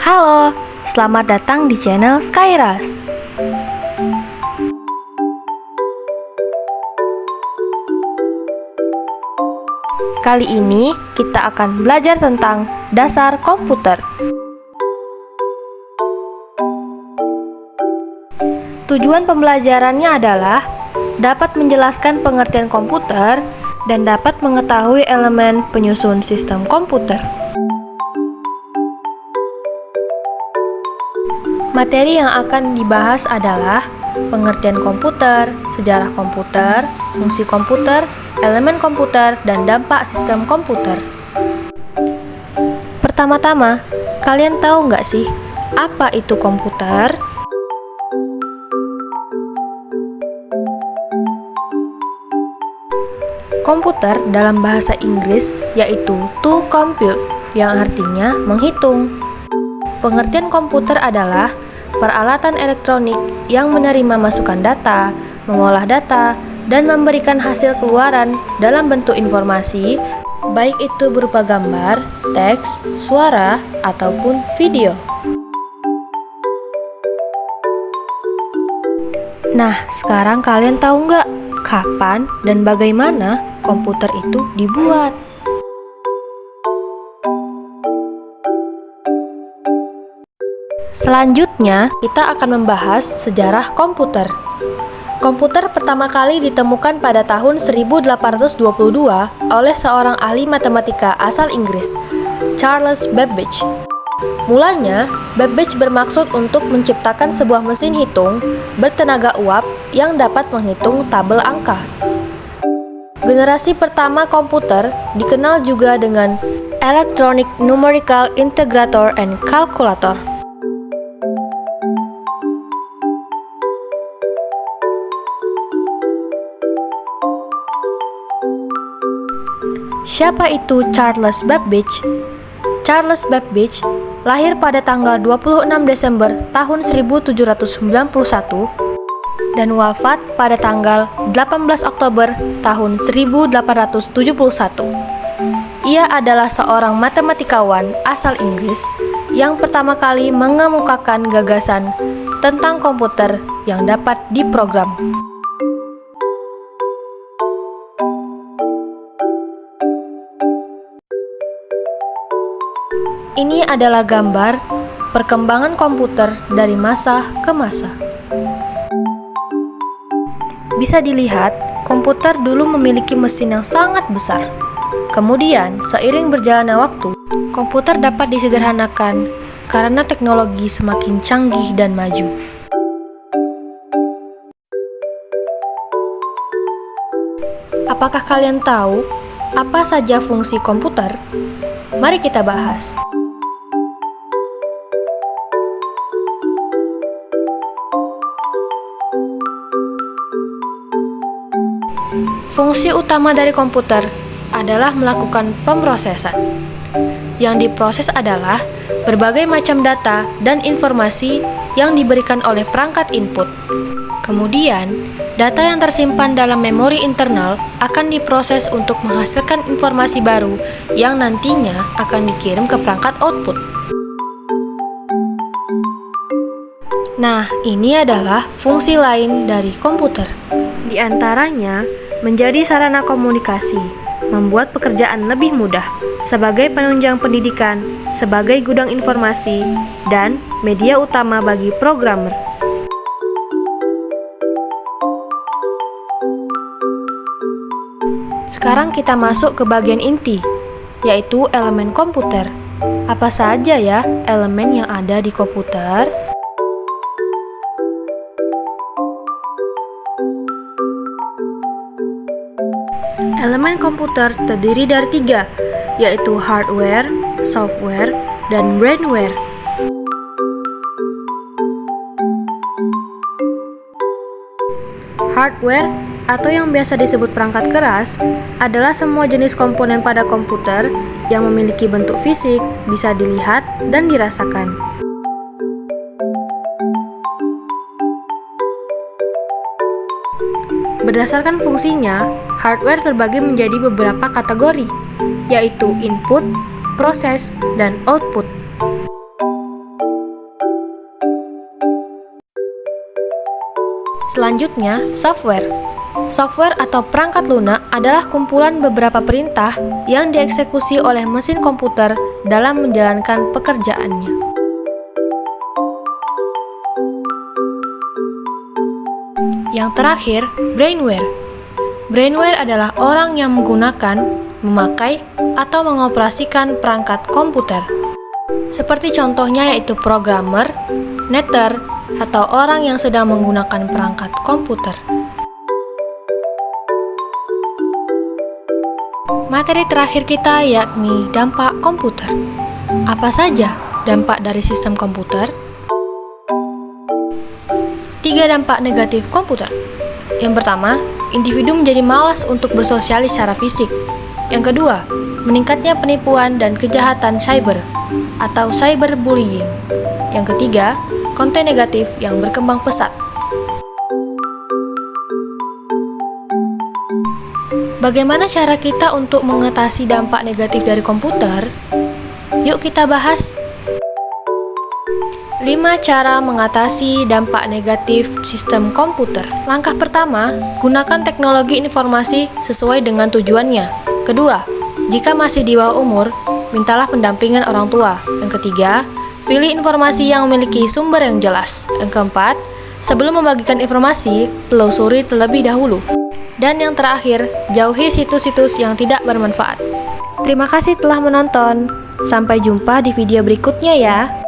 Halo, selamat datang di channel Skyras. Kali ini kita akan belajar tentang dasar komputer. Tujuan pembelajarannya adalah dapat menjelaskan pengertian komputer dan dapat mengetahui elemen penyusun sistem komputer. Materi yang akan dibahas adalah pengertian komputer, sejarah komputer, fungsi komputer, elemen komputer, dan dampak sistem komputer. Pertama-tama, kalian tahu nggak sih apa itu komputer? Komputer dalam bahasa Inggris yaitu to compute, yang artinya menghitung. Pengertian komputer adalah peralatan elektronik yang menerima masukan data, mengolah data, dan memberikan hasil keluaran dalam bentuk informasi, baik itu berupa gambar, teks, suara, ataupun video. Nah, sekarang kalian tahu nggak kapan dan bagaimana komputer itu dibuat? Selanjutnya, kita akan membahas sejarah komputer. Komputer pertama kali ditemukan pada tahun 1822 oleh seorang ahli matematika asal Inggris, Charles Babbage. Mulanya, Babbage bermaksud untuk menciptakan sebuah mesin hitung bertenaga uap yang dapat menghitung tabel angka. Generasi pertama komputer dikenal juga dengan Electronic Numerical Integrator and Calculator. Siapa itu Charles Babbage? Charles Babbage lahir pada tanggal 26 Desember tahun 1791 dan wafat pada tanggal 18 Oktober tahun 1871. Ia adalah seorang matematikawan asal Inggris yang pertama kali mengemukakan gagasan tentang komputer yang dapat diprogram. Ini adalah gambar perkembangan komputer dari masa ke masa. Bisa dilihat, komputer dulu memiliki mesin yang sangat besar. Kemudian, seiring berjalannya waktu, komputer dapat disederhanakan karena teknologi semakin canggih dan maju. Apakah kalian tahu apa saja fungsi komputer? Mari kita bahas. Fungsi utama dari komputer adalah melakukan pemrosesan. Yang diproses adalah berbagai macam data dan informasi yang diberikan oleh perangkat input. Kemudian, data yang tersimpan dalam memori internal akan diproses untuk menghasilkan informasi baru yang nantinya akan dikirim ke perangkat output. Nah, ini adalah fungsi lain dari komputer. Di antaranya, menjadi sarana komunikasi, membuat pekerjaan lebih mudah, sebagai penunjang pendidikan, sebagai gudang informasi, dan media utama bagi programmer. Sekarang kita masuk ke bagian inti, yaitu elemen komputer. Apa saja ya elemen yang ada di komputer? Elemen komputer terdiri dari 3, yaitu hardware, software, dan brainware. Hardware, atau yang biasa disebut perangkat keras, adalah semua jenis komponen pada komputer yang memiliki bentuk fisik, bisa dilihat dan dirasakan. Berdasarkan fungsinya, hardware terbagi menjadi beberapa kategori, yaitu input, proses, dan output. Selanjutnya, software. Software atau perangkat lunak adalah kumpulan beberapa perintah yang dieksekusi oleh mesin komputer dalam menjalankan pekerjaannya. Yang terakhir, brainware. Brainware adalah orang yang menggunakan, memakai, atau mengoperasikan perangkat komputer. Seperti contohnya yaitu programmer, netter, atau orang yang sedang menggunakan perangkat komputer. Materi terakhir kita yakni dampak komputer. Apa saja dampak dari sistem komputer? 3 dampak negatif komputer. Yang pertama, individu menjadi malas untuk bersosialis secara fisik. Yang kedua, meningkatnya penipuan dan kejahatan cyber atau cyberbullying. Yang ketiga, konten negatif yang berkembang pesat. Bagaimana cara kita untuk mengatasi dampak negatif dari komputer? Yuk kita bahas. 5 cara mengatasi dampak negatif sistem komputer. Langkah pertama, gunakan teknologi informasi sesuai dengan tujuannya. Kedua, jika masih di bawah umur, mintalah pendampingan orang tua. Yang ketiga, pilih informasi yang memiliki sumber yang jelas. Yang keempat, sebelum membagikan informasi, telusuri terlebih dahulu. Dan yang terakhir, jauhi situs-situs yang tidak bermanfaat. Terima kasih telah menonton. Sampai jumpa di video berikutnya ya.